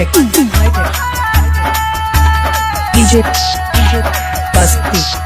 tech, DJ Basti.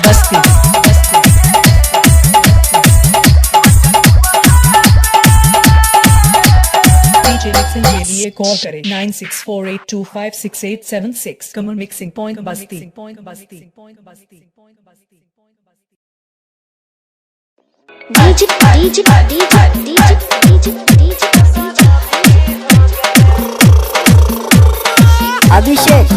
Basti. DJ Nixon के लिए call करें 9648256876. Kamal Mixing Point Basti. Abhishek.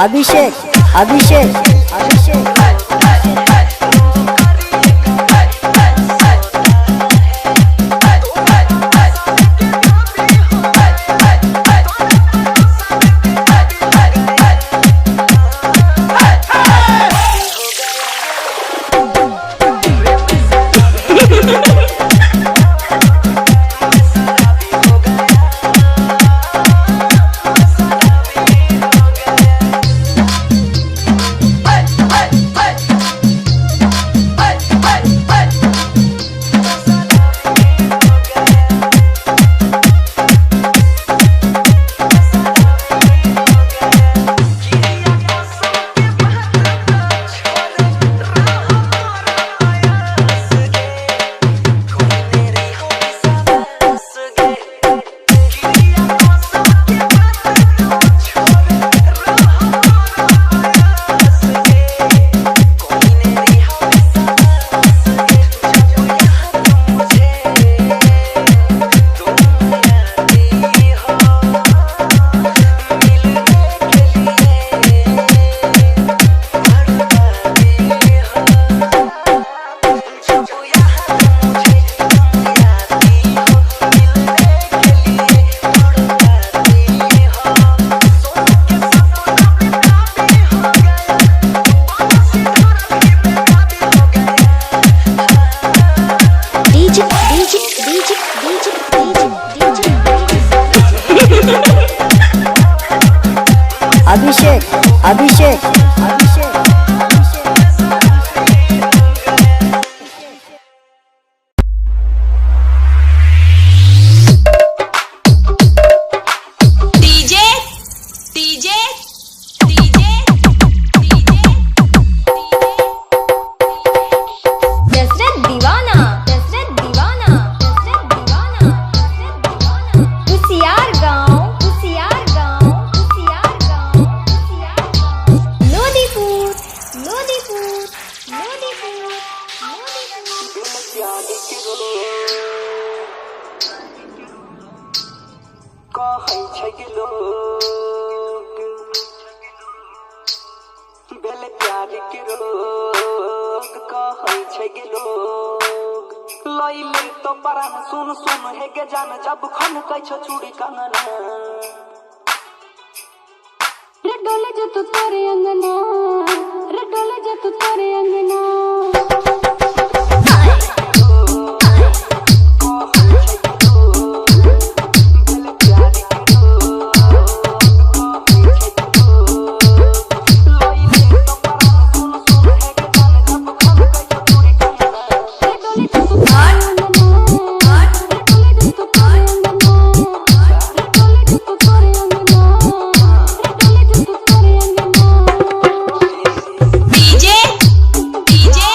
Abhishek Abhishek Abhishek Abhishek Abhishek Abhishek DJ DJ DJ Dashrath Deewana Dashrath Deewana Dashrath Deewana Dashrath दीवाना कुसियार गांव कुसियार गांव कुसियार गांव कुसियार गांव लोदीपुर लोदीपुर लोदीपुर कहै छै कि लोग बेले प्यार के रोग कहै छै कि लोग लैले तो परान सुन सुन हे गे जान जब खन कै छ चूड़ी कंगना रे डोले जो तू तोरे अंगना रे डोले जो तू तोरे अंगना DJ DJ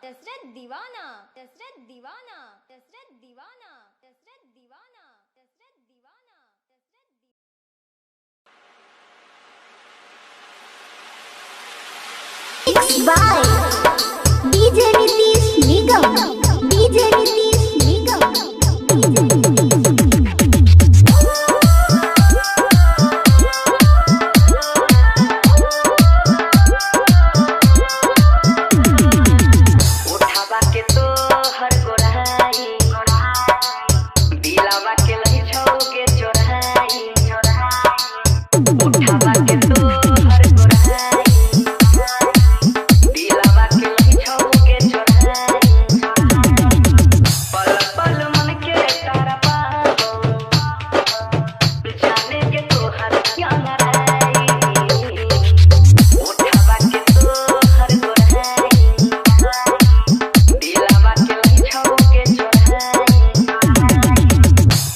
Dashrath Deewana Dashrath Deewana Dashrath Deewana Dashrath Deewana Dashrath Deewana Dashrath by DJ Nitish Nigam DJ Nitish Nigam उठावा के तो हर गोराई दिलावा के लही छौके चोराई उठावा के तो हर गोराई दिलावा के लही छौके चोराई पल पल मन के तारा पागो जाने के तो हर क्या नाराई उठावा के तो हर गोराई दिलावा के लही छौके चोराई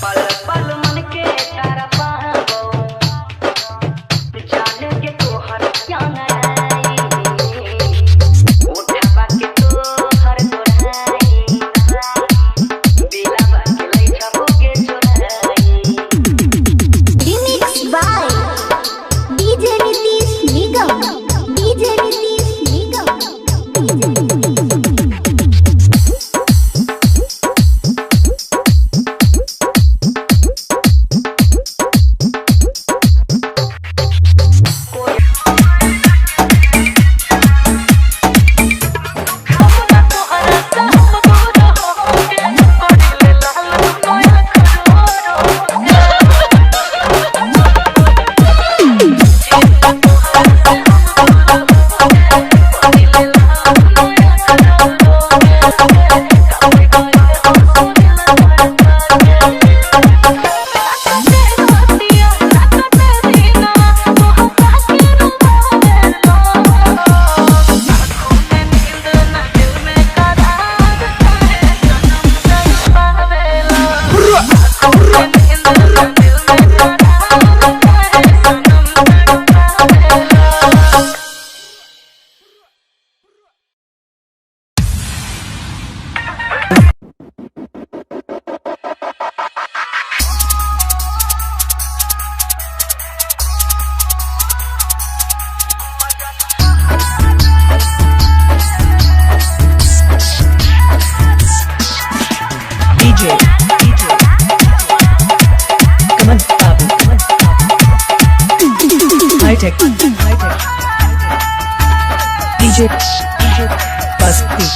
पल पल मन के तारा पागो जाने के तो हर क्या नाराई उठावा के तो हर गोराई दिलावा के लही छौके चोराई remix by DJ Nitish Nigam DJ Nitish Nigam DJ Kaman Babu High Tech DJ Basti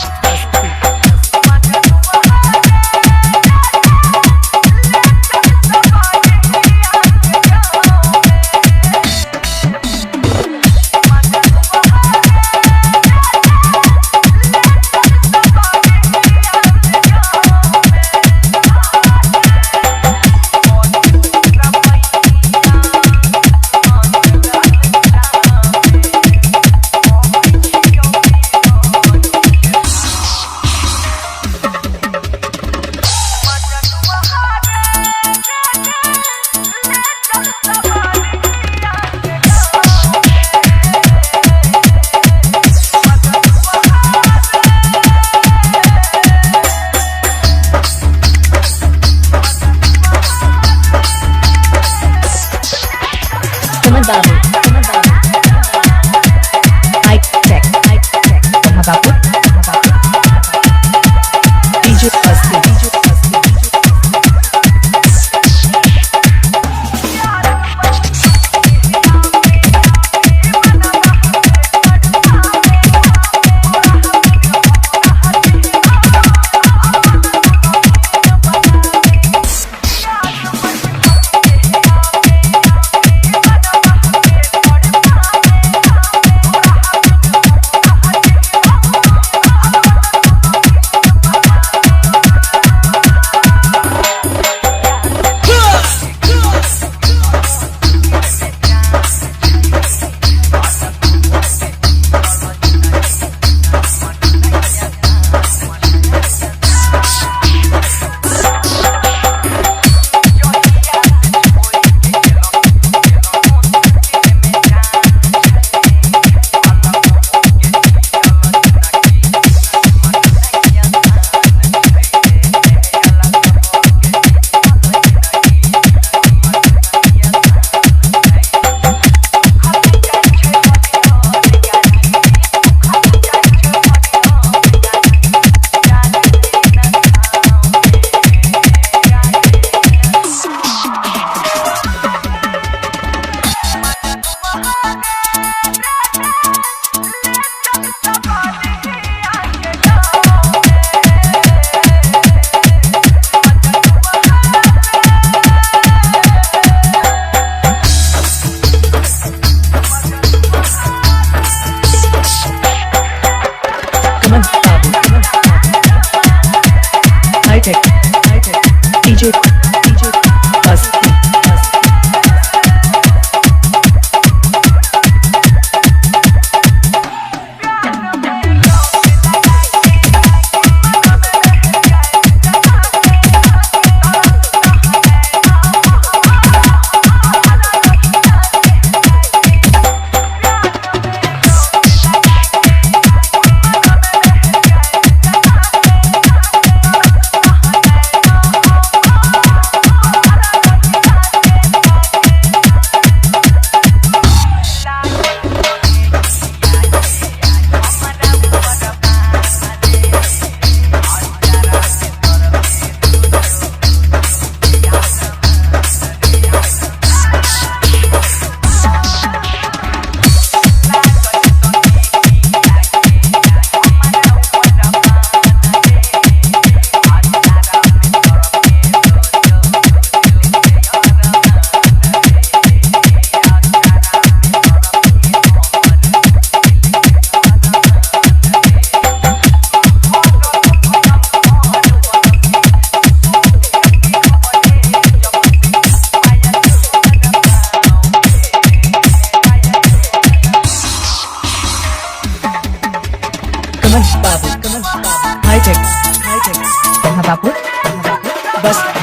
DJ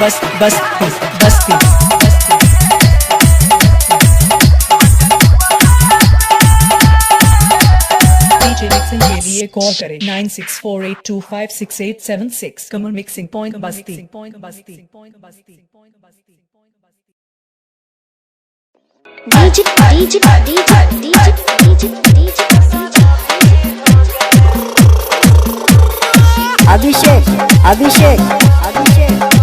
Basti. Basti. DJ Mixing के लिए कॉल करें 9648256876 Kamal mixing point Basti. Abhishek Abhishek Abhishek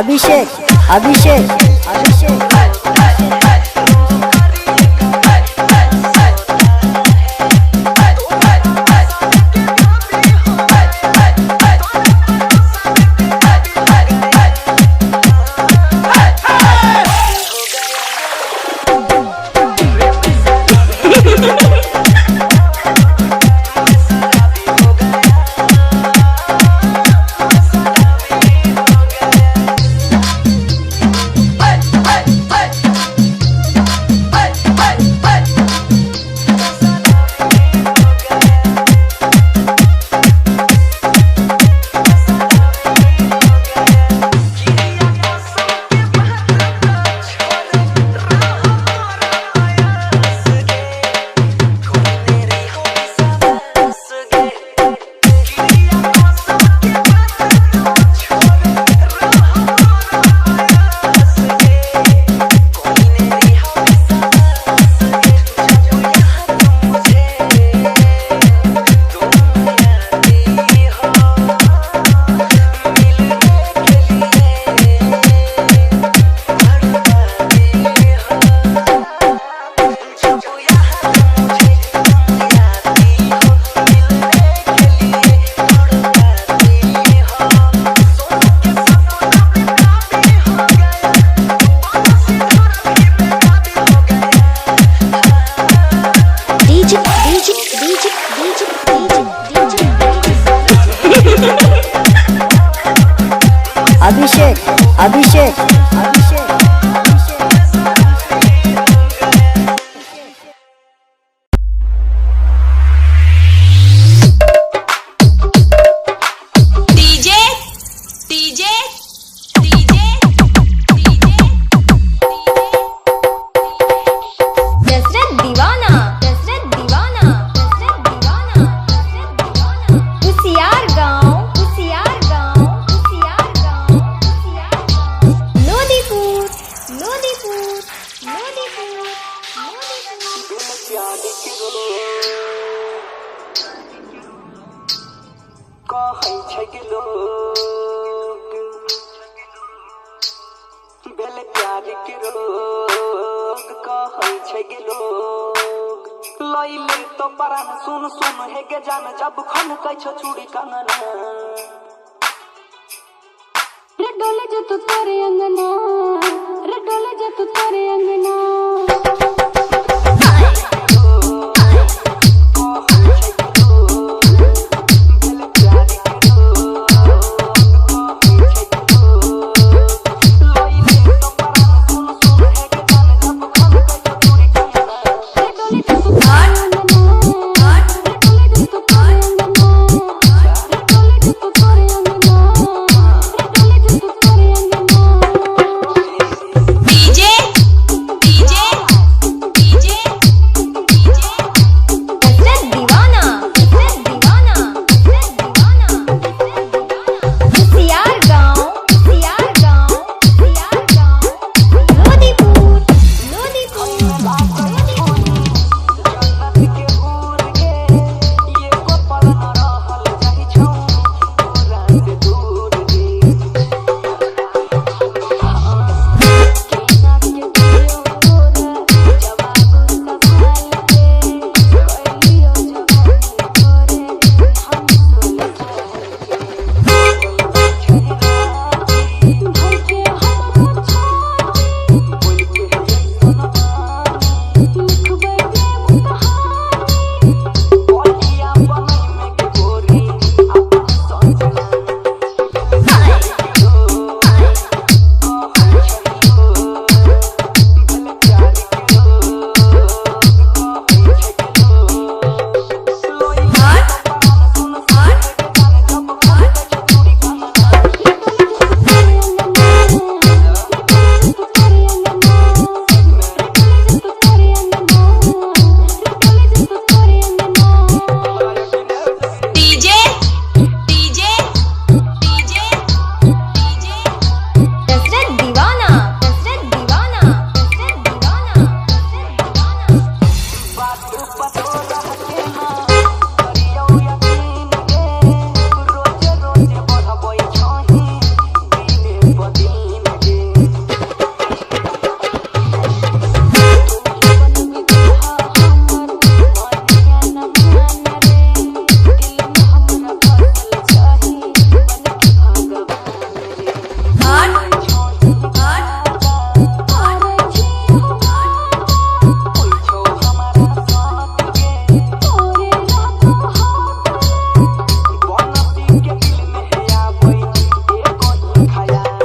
Abhishek Abhishek Abhishek Abhishek Abhishek DJ DJ DJ Dashrath Deewana Dashrath Deewana Dashrath Deewana Dashrath दीवाना कुसियार गांव कुसियार गांव कुसियार गांव कुसियार गांव लोदीपुर लोदीपुर लोदीपुर लोदीपुर प्यार के कहै छै के लोग बेल प्यार के रोग कहै छै के लोग लइले तो परान सुन सुन हे गे जान जब खन कै छ चूड़ी कंगना रे डोले जो तू तोरे अंगना रे डोले जो तू तोरे अंगना DJ DJ DJ Dashrath Deewana Dashrath Deewana Dashrath Deewana Dashrath दीवाना कुसियार गांव कुसियार गांव कुसियार गांव लोदीपुर लोदीपुर के भूल गे ये को पल न रहल जाहि छौ तोरा से दूर गे बोलिया बनई में के गोरी अपन सोचना DJ DJ DJ DJ Dashrath Deewana Dashrath Deewana Dashrath Deewana Dashrath दीवाना बात पतो रहते ना करियो यकीन गे रोज रोज बढ़बै छही दिने बदिन गे पूछो हमारा साथ गे बनती के दिल में है आबै एको खयाल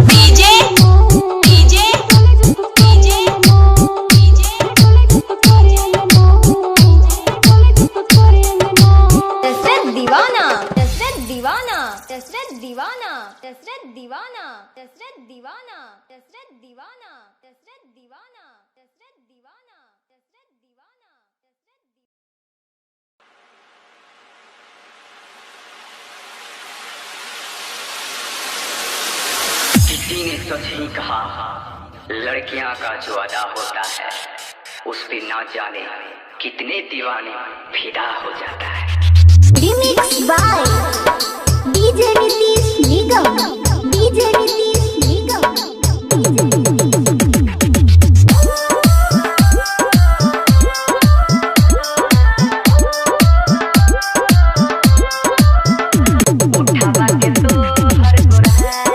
DJ DJ DJ DJ Dashrath Deewana Dashrath Deewana Dashrath Deewana Dashrath Deewana Dashrath Deewana Dashrath Deewana Dashrath Deewana Dashrath Deewana Dashrath Deewana Dashrath किसी ने सच ही कहा लड़कियां का जो अदा होता है उस पे ना जाने कितने दीवाने फिदा हो जाता है। Remix by DJ Nitish Nigam. DJ Nitish Nigam. उठा के तो हर गोरा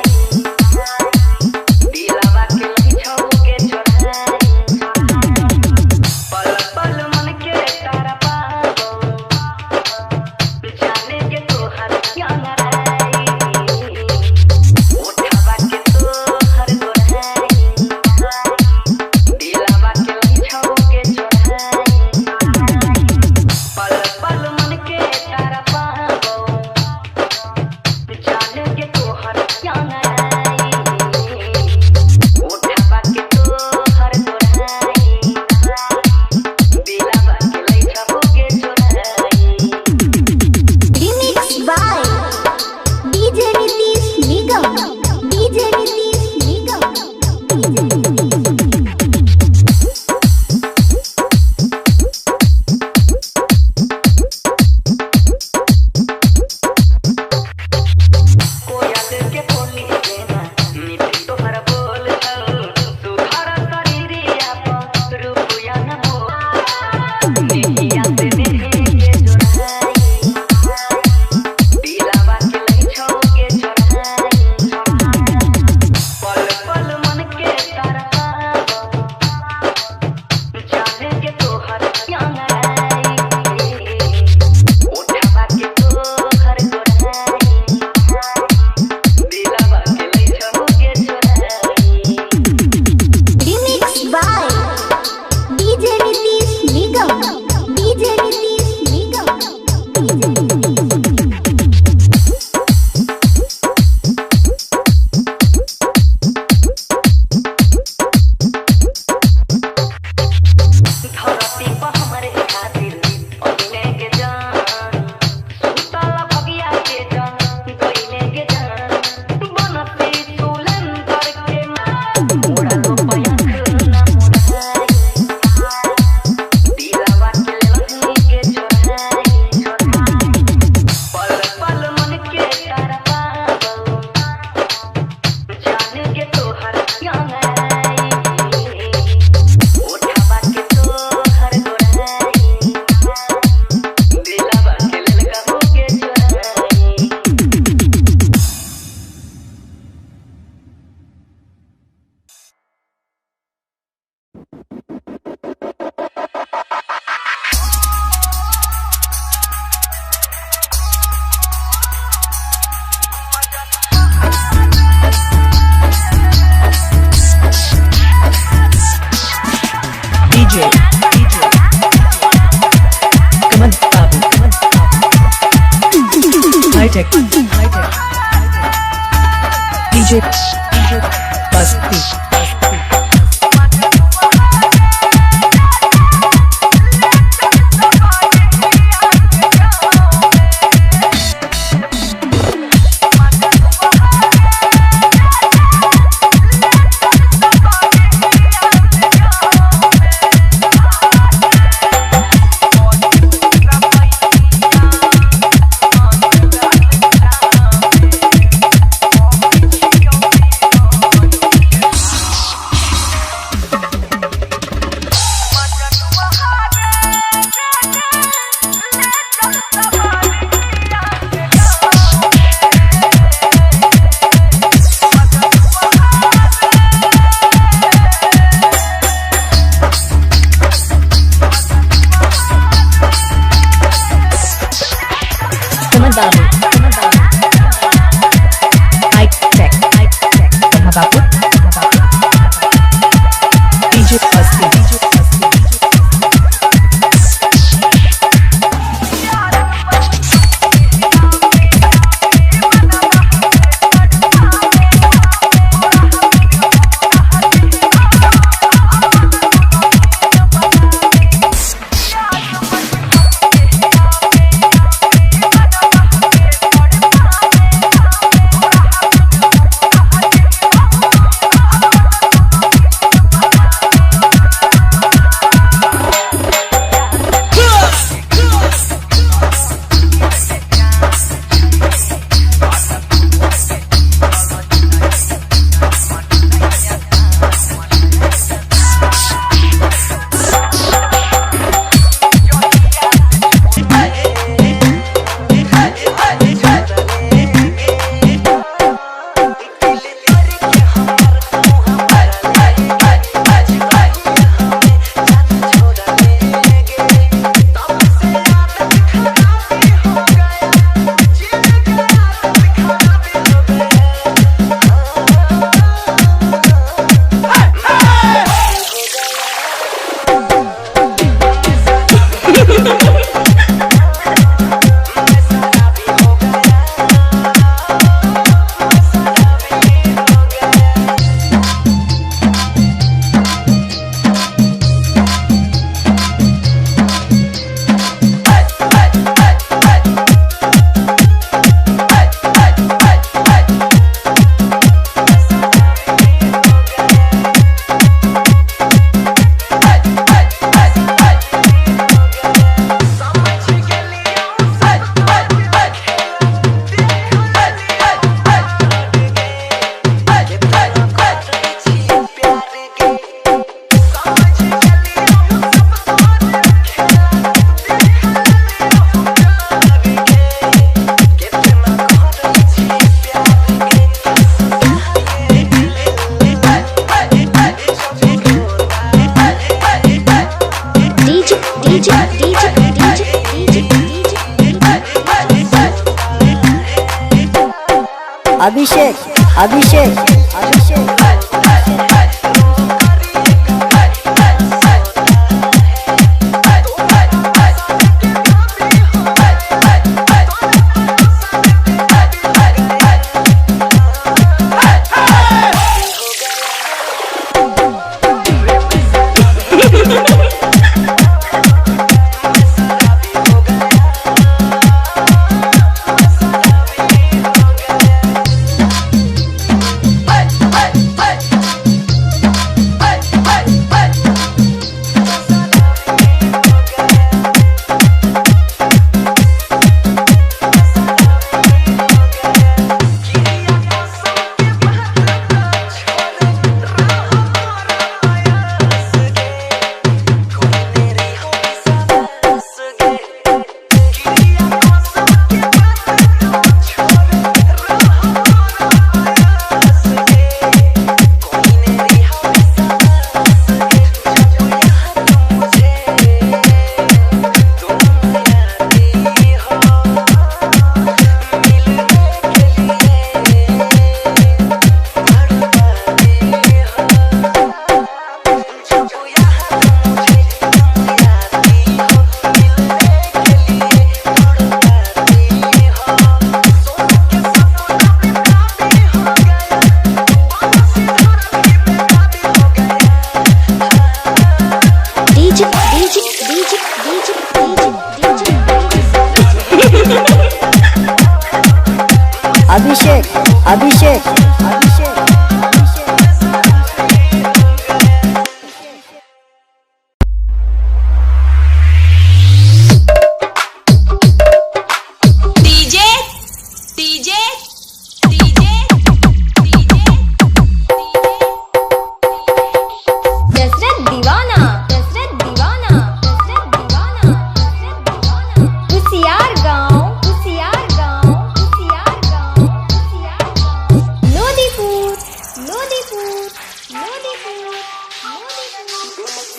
DJ Kaman Babu High Tech DJ Basti Kaman Babu High Tech Babu DJ Basti Abhishek Abhishek Abhishek Hey!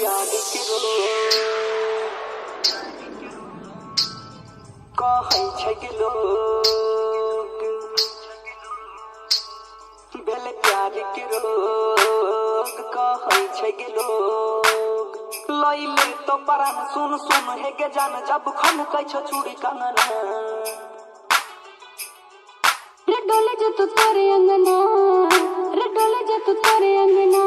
प्यार के रोग कहै छै के लोग भेल प्यार के रोग कहै छै के लोग लैले तो परान सुन सुन हे गे जान जब खन कै छ चूड़ी कंगना रे डोले जो तू तोरे अंगना रे डोले जो तू तोरे अंगना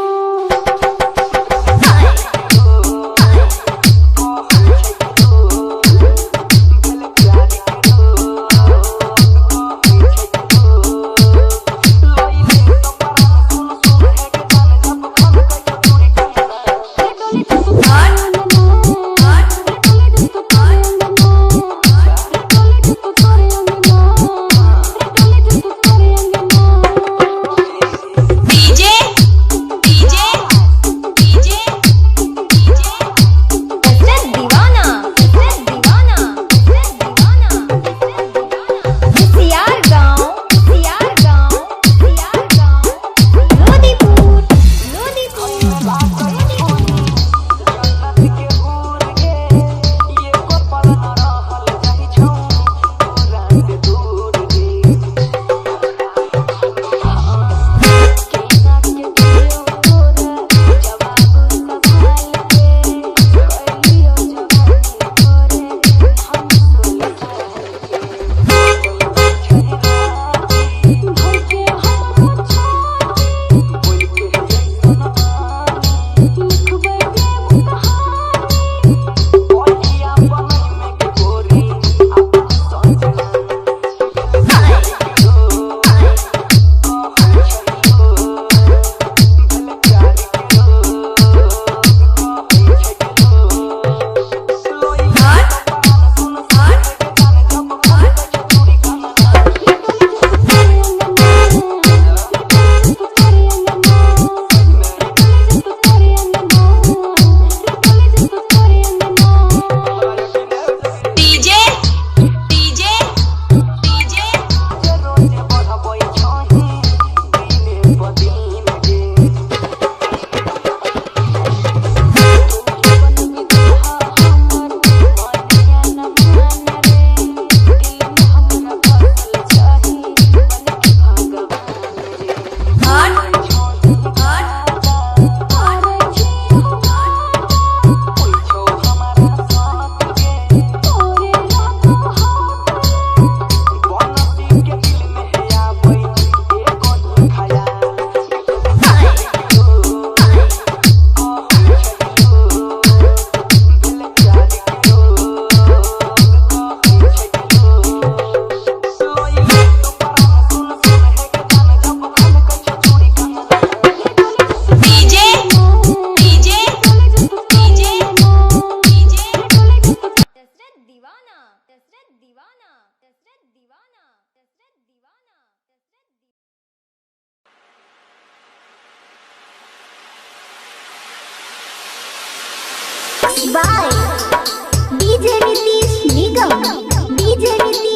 by DJ Nitish Nigam. DJ Nitish